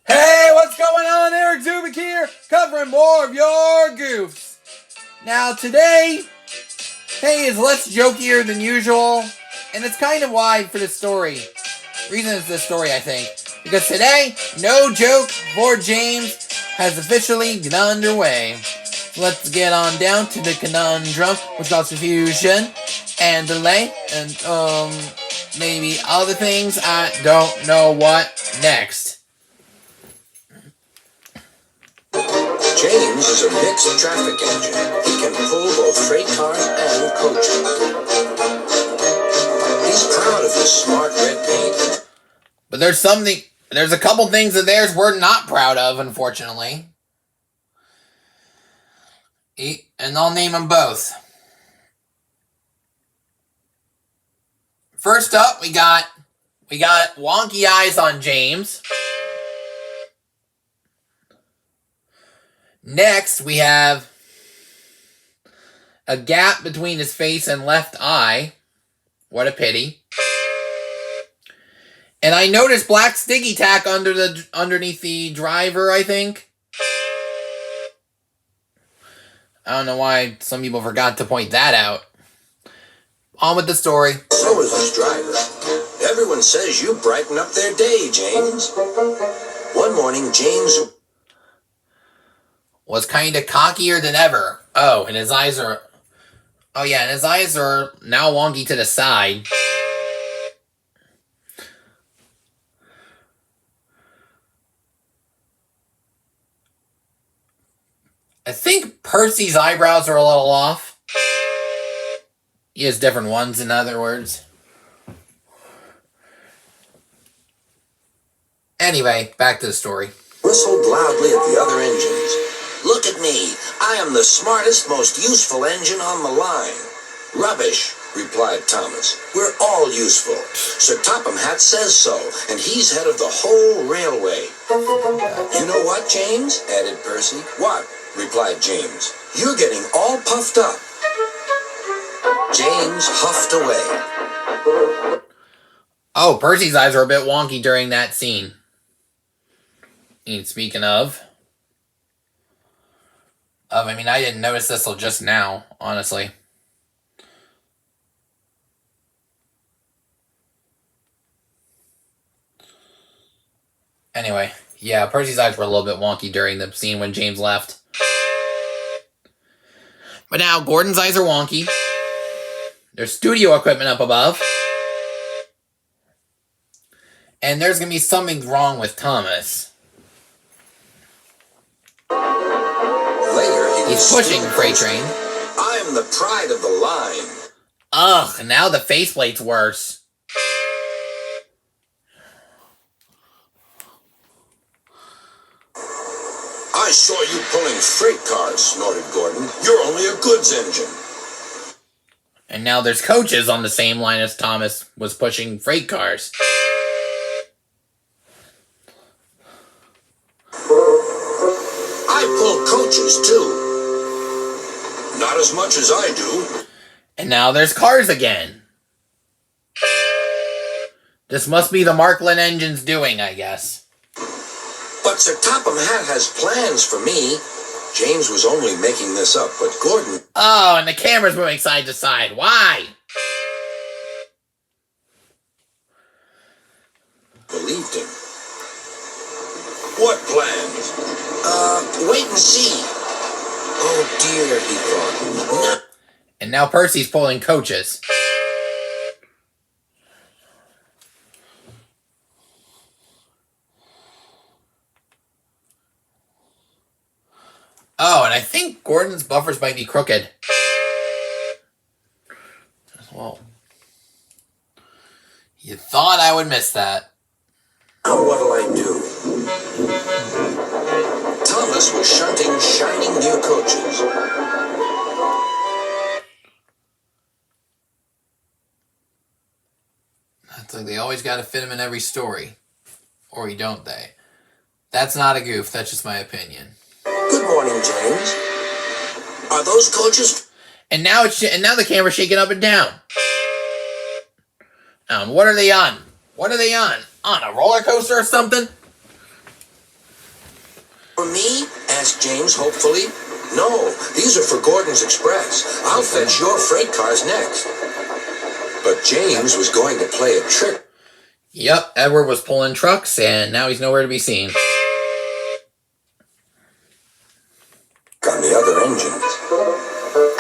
Hey, what's going on? Eric Zubik here, covering more of your Goofs. Now today, is less jokier than usual, and it's kind of wide for this story. Reason is this story, I think, because today, no joke for James has officially been underway. Let's get on down to the conundrum, which causes confusion and delay, and maybe other things. I don't know what next. James is a mixed traffic engine. He can pull both freight cars and coaches. He's proud of his smart red paint. But there's a couple things of theirs we're not proud of, unfortunately. And I'll name them both. First up, we got wonky eyes on James. Next, we have a gap between his face and left eye. What a pity. And I noticed black sticky tack underneath the driver, I think. I don't know why some people forgot to point that out. On with the story. So is his driver. Everyone says you brighten up their day, James. One morning, James was kind of cockier than ever. Oh, and his eyes are now wonky to the side. I think Percy's eyebrows are a little off. He has different ones, in other words. Anyway, back to the story. Whistled loudly at the other engines. Look at me. I am the smartest, most useful engine on the line. Rubbish, replied Thomas. We're all useful. Sir Topham Hatt says so, and he's head of the whole railway. You know what, James? Added Percy. What? Replied James. You're getting all puffed up. James huffed away. Oh, Percy's eyes were a bit wonky during that scene. And speaking of, I didn't notice this till just now, honestly. Anyway, yeah, Percy's eyes were a little bit wonky during the scene when James left. But now Gordon's eyes are wonky. There's studio equipment up above. And there's going to be something wrong with Thomas. Later, he's pushing the freight train. I am the pride of the line. Ugh, now the faceplate's worse. I saw you pulling freight cars, snorted Gordon. You're only a goods engine. And now there's coaches on the same line as Thomas was pushing freight cars. I pull coaches, too. Not as much as I do. And now there's cars again. This must be the Markland engine's doing, I guess. But Sir Topham Hatt has plans for me. James was only making this up, but Gordon... Oh, and the camera's moving side to side. Why? Believed him. What plans? Wait and see. Oh dear, he thought. And now Percy's pulling coaches. Oh, and I think Gordon's buffers might be crooked. Well, you thought I would miss that. Now what'll I do? Thomas was shunting shining new coaches. That's like they always got to fit him in every story. Or don't they? That's not a goof, that's just my opinion. Good morning, James. Are those coaches? And now the camera's shaking up and down. What are they on? What are they on? On a roller coaster or something? For me? Asked James hopefully. No, these are for Gordon's Express. I'll fetch your freight cars next. But James was going to play a trick. Yep, Edward was pulling trucks, and now he's nowhere to be seen. On the other engines.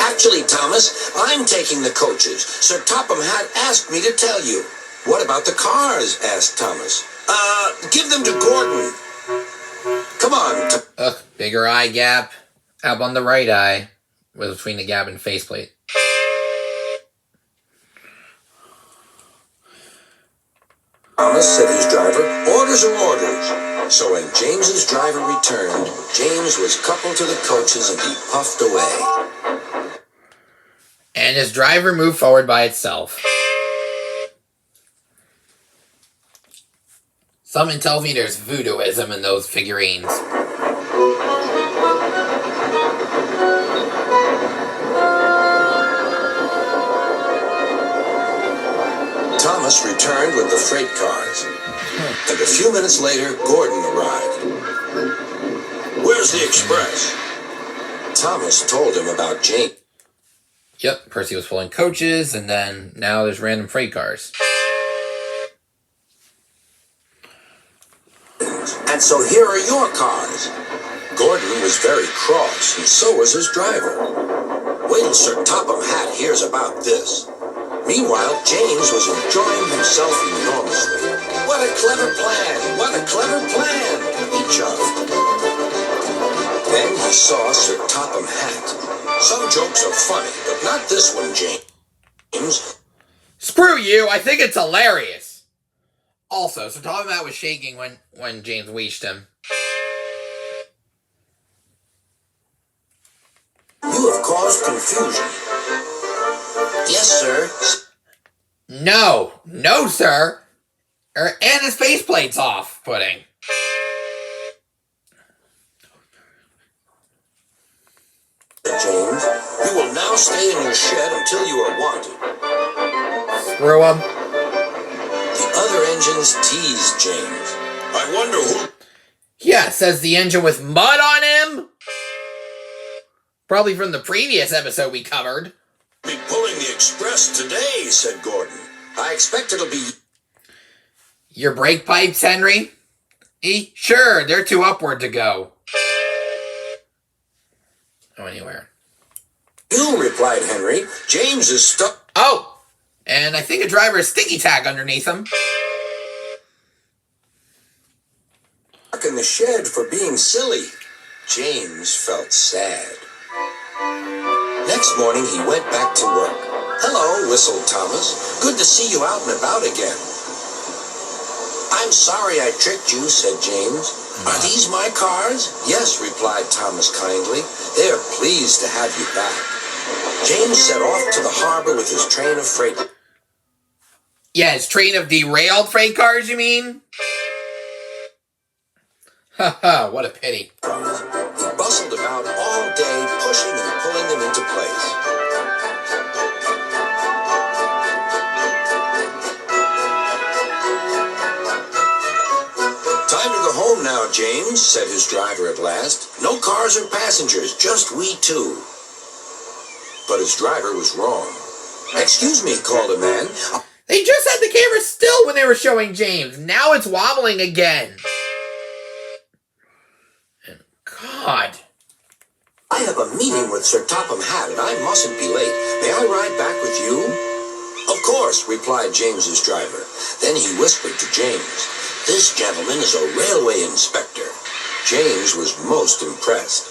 Actually, Thomas, I'm taking the coaches. Sir Topham Hatt asked me to tell you. What about the cars? Asked Thomas. Give them to Gordon. Come on. Ugh, bigger eye gap. Up on the right eye. Was between the gap and faceplate. Thomas, said his driver, orders are orders. So when James's driver returned, James was coupled to the coaches and he puffed away. And his driver moved forward by itself. Something tells me there's voodooism in those figurines. Thomas returned with the freight cars. And a few minutes later, Gordon arrived. Where's the express? Thomas told him about James. Yep, Percy was pulling coaches, and then now there's random freight cars. And so here are your cars. Gordon was very cross, and so was his driver. Wait till Sir Topham Hatt hears about this. Meanwhile, James was enjoying himself enormously. What a clever plan! What a clever plan! He chuffed. Then he saw Sir Topham Hatt. Some jokes are funny, but not this one, James. Screw you! I think it's hilarious! Also, Sir Topham Hatt was shaking when James weached him. You have caused confusion. Yes, sir. No! No, sir! And his faceplate's off, Pudding. James, you will now stay in your shed until you are wanted. Screw him. The other engines teased James. I wonder who... Yeah, says the engine with mud on him? Probably from the previous episode we covered. Be pulling the express today, said Gordon. I expect it'll be... Your brake pipes, Henry? Sure, they're too upward to go. Oh, anywhere. You, replied Henry. James is stuck... Oh! And I think a driver is sticky tack underneath him. in the shed for being silly. James felt sad. Next morning, he went back to work. Hello, whistled Thomas. Good to see you out and about again. I'm sorry I tricked you, said James. Are these my cars? Yes, replied Thomas kindly. They are pleased to have you back. James set off to the harbor with his train of freight. Yeah, his train of derailed freight cars, you mean? Haha, what a pity. He bustled about all day, pushing and pulling them into place. Time to go home now, James, said his driver at last. No cars or passengers, just we two. But his driver was wrong. Excuse me, called a man. They just had the camera still when they were showing James. Now it's wobbling again. And God. I have a meeting with Sir Topham Hatt, and I mustn't be late. May I ride back with you? Of course, replied James's driver. Then he whispered to James, this gentleman is a railway inspector. James was most impressed.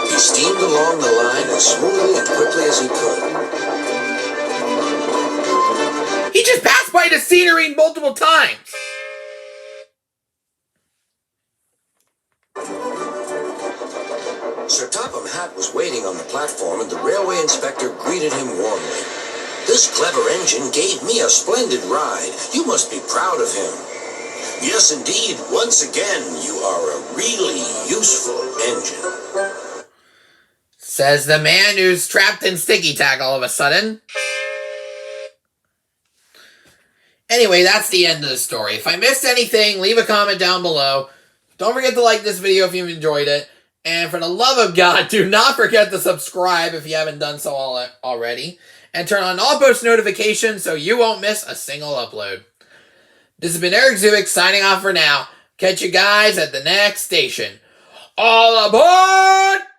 He steamed along the line as smoothly and quickly as he could. He just passed by the scenery multiple times. Sir Topham Hatt was waiting on the platform, and the railway inspector greeted him warmly. This clever engine gave me a splendid ride. You must be proud of him. Yes, indeed. Once again, you are a really useful engine. Says the man who's trapped in sticky tack all of a sudden. Anyway, that's the end of the story. If I missed anything, leave a comment down below. Don't forget to like this video if you've enjoyed it. And for the love of God, do not forget to subscribe if you haven't done so already. And turn on all post notifications so you won't miss a single upload. This has been Eric Zubik signing off for now. Catch you guys at the next station. All aboard!